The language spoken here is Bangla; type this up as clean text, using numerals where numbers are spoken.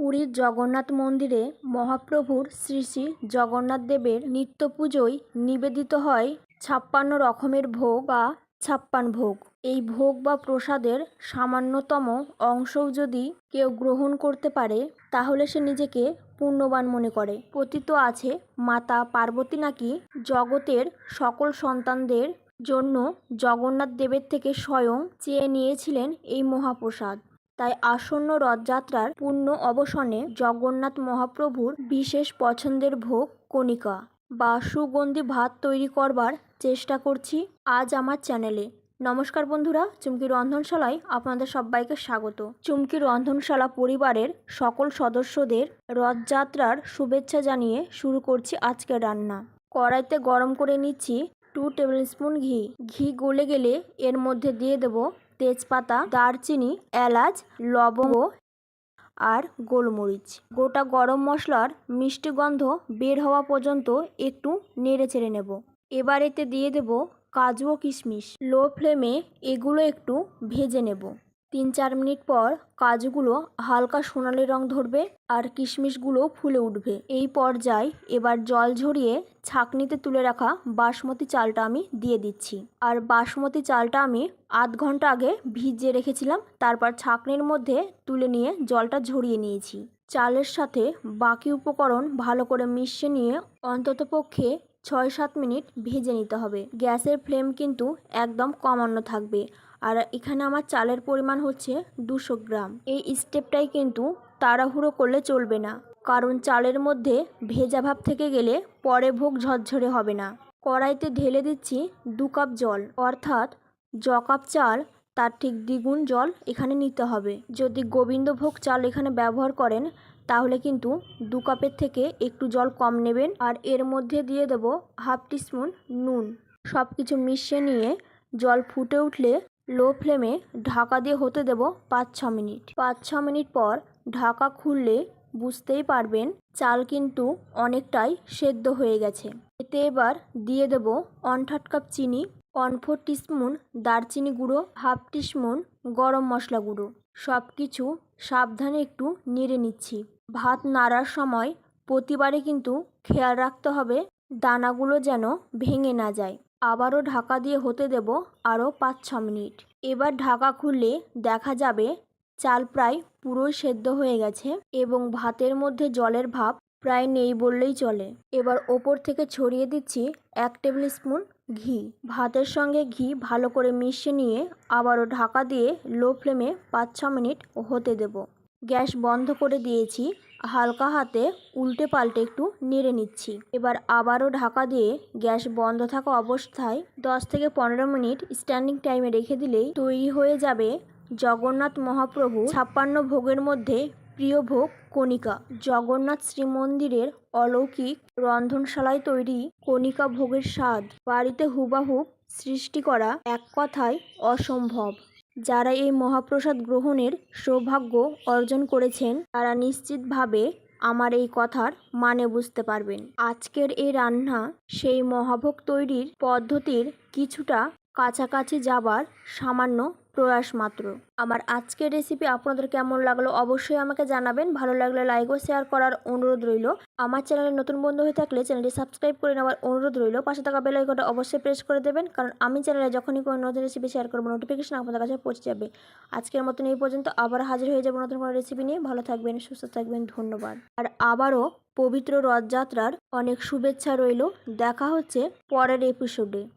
পুরীর জগন্নাথ মন্দিরে মহাপ্রভুর শ্রী শ্রী জগন্নাথ দেবের নিত্য পুজোয় নিবেদিত হয় ৫৬ রকমের ভোগ বা ৫৬ ভোগ। এই ভোগ বা প্রসাদের সামান্যতম অংশও যদি কেউ গ্রহণ করতে পারে তাহলে সে নিজেকে পুণ্যবান মনে করে। কথিত আছে মাতা পার্বতী নাকি জগতের সকল সন্তানদের জন্য জগন্নাথ দেবের থেকে স্বয়ং চেয়ে নিয়েছিলেন এই মহাপ্রসাদ। তাই আসন্ন রথযাত্রার পূর্ণ অবসানে জগন্নাথ মহাপ্রভুর বিশেষ পছন্দের ভোগ কণিকা বা সুগন্ধি ভাত তৈরি করবার চেষ্টা করছি আজ আমার চ্যানেলে। নমস্কার বন্ধুরা, চুমকি রন্ধনশালায় আপনাদের সবাইকে স্বাগত। চুমকি রন্ধনশালা পরিবারের সকল সদস্যদের রথযাত্রার শুভেচ্ছা জানিয়ে শুরু করছি আজকের রান্না। কড়াইতে গরম করে নিচ্ছি 2 টেবিল স্পুন ঘি। ঘি গলে গেলে এর মধ্যে দিয়ে দেব তেজপাতা, দারচিনি, এলাচ, লবঙ্গ আর গোলমরিচ। গোটা গরম মশলার মিষ্টি গন্ধ বের হওয়া পর্যন্ত একটু নেড়ে চেড়ে নেব। এবার এতে দিয়ে দেব কাজু ও কিশমিশ। লো ফ্লেমে এগুলো একটু ভেজে নেব। ৩-৪ মিনিট পর কাজুগুলো হালকা সোনালি রং ধরবে আর কিশমিশগুলো ফুলে উঠবে। এই পর্যায়ে এবার জল ঝরিয়ে ছাঁকনিতে তুলে রাখা বাসমতি চালটা আমি দিয়ে দিচ্ছি। আর বাসমতি চালটা আমি আধ ঘন্টা আগে ভিজিয়ে রেখেছিলাম, তারপর ছাঁকনির মধ্যে তুলে নিয়ে জলটা ঝরিয়ে নিয়েছি। চালের সাথে বাকি উপকরণ ভালো করে মিশিয়ে নিয়ে অন্ততপক্ষে ৬-৭ মিনিট ভেজে নিতে হবে। গ্যাসের ফ্লেম কিন্তু একদম কমানো থাকবে। আর এখানে আমার চালের পরিমাণ হচ্ছে ২০০ গ্রাম। এই স্টেপটাই কিন্তু তাড়াহুড়ো করলে চলবে না, কারণ চালের মধ্যে ভেজা ভাব থেকে গেলে পরে ভোগ ঝরঝরে হবে না। কড়াইতে ঢেলে দিচ্ছি ২ কাপ জল, অর্থাৎ য কাপ চাল তার ঠিক দ্বিগুণ জল এখানে নিতে হবে। যদি গোবিন্দভোগ চাল এখানে ব্যবহার করেন তাহলে কিন্তু ২ কাপের থেকে একটু জল কম নেবেন। আর এর মধ্যে দিয়ে দেব হাফ টিস্পুন নুন। সব কিছু মিশিয়ে নিয়ে জল ফুটে উঠলে লো ফ্লেমে ঢাকা দিয়ে হতে দেব ৫-৬ মিনিট। ৫-৬ মিনিট পর ঢাকা খুললে বুঝতেই পারবেন চাল কিন্তু অনেকটাই সেদ্ধ হয়ে গেছে। এতে এবার দিয়ে দেব 1/3 কাপ চিনি, 1/4 টিস্পুন দারচিনি গুঁড়ো, হাফ টিস্পুন গরম মশলা গুঁড়ো। সব কিছু সাবধানে একটু নেড়ে নিচ্ছি। ভাত নাড়ার সময় প্রতিবারে কিন্তু খেয়াল রাখতে হবে দানাগুলো যেন ভেঙে না যায়। আবারও ঢাকা দিয়ে হতে দেব আরও ৫-৬ মিনিট। এবার ঢাকা খুললে দেখা যাবে চাল প্রায় পুরোই সেদ্ধ হয়ে গেছে এবং ভাতের মধ্যে জলের ভাব প্রায় নেই বললেই চলে। এবার ওপর থেকে ছড়িয়ে দিচ্ছি 1 টেবিল স্পুন ঘি। ভাতের সঙ্গে ঘি ভালো করে মিশিয়ে নিয়ে আবারও ঢাকা দিয়ে লো ফ্লেমে ৫-৬ মিনিট হতে দেব। গ্যাস বন্ধ করে দিয়েছি। হালকা হাতে উল্টে পাল্টে একটু নেড়ে নিচ্ছি। এবার আবারও ঢাকা দিয়ে গ্যাস বন্ধ থাকা অবস্থায় 10 থেকে 15 মিনিট স্ট্যান্ডিং টাইমে রেখে দিলেই তৈরি হয়ে যাবে জগন্নাথ মহাপ্রভু ৫৬ ভোগের মধ্যে প্রিয় ভোগ কণিকা। জগন্নাথ শ্রীমন্দিরের অলৌকিক রন্ধনশালায় তৈরি কণিকা ভোগের স্বাদ বাড়িতে হুবাহুব সৃষ্টি করা এক কথায় অসম্ভব। যারা এই মহাপ্রসাদ গ্রহণের সৌভাগ্য অর্জন করেছেন তারা নিশ্চিতভাবে আমার এই কথার মানে বুঝতে পারবেন। আজকের এই রান্না সেই মহাভোগ তৈরির পদ্ধতির কিছুটা কাছাকাছি যাবার সামান্য প্রয়াস মাত্র। আমার আজকের রেসিপি আপনাদের কেমন লাগলো অবশ্যই আমাকে জানাবেন। ভালো লাগলে লাইক ও শেয়ার করার অনুরোধ রইল। আমার চ্যানেলে নতুন বন্ধু হয়ে থাকলে চ্যানেলটি সাবস্ক্রাইব করে নেওয়ার অনুরোধ রইল। পাশে থাকা বেল আইকনটা অবশ্যই প্রেস করে দেবেন, কারণ আমি চ্যানেলে যখনই কোনো নতুন রেসিপি শেয়ার করবো নোটিফিকেশন আপনাদের কাছে পৌঁছে যাবে। আজকের মতন এই পর্যন্ত, আবার হাজির হয়ে যাবো নতুন কোনো রেসিপি নিয়ে। ভালো থাকবেন, সুস্থ থাকবেন, ধন্যবাদ। আর আবারও পবিত্র রথযাত্রার অনেক শুভেচ্ছা রইল। দেখা হচ্ছে পরের এপিসোডে।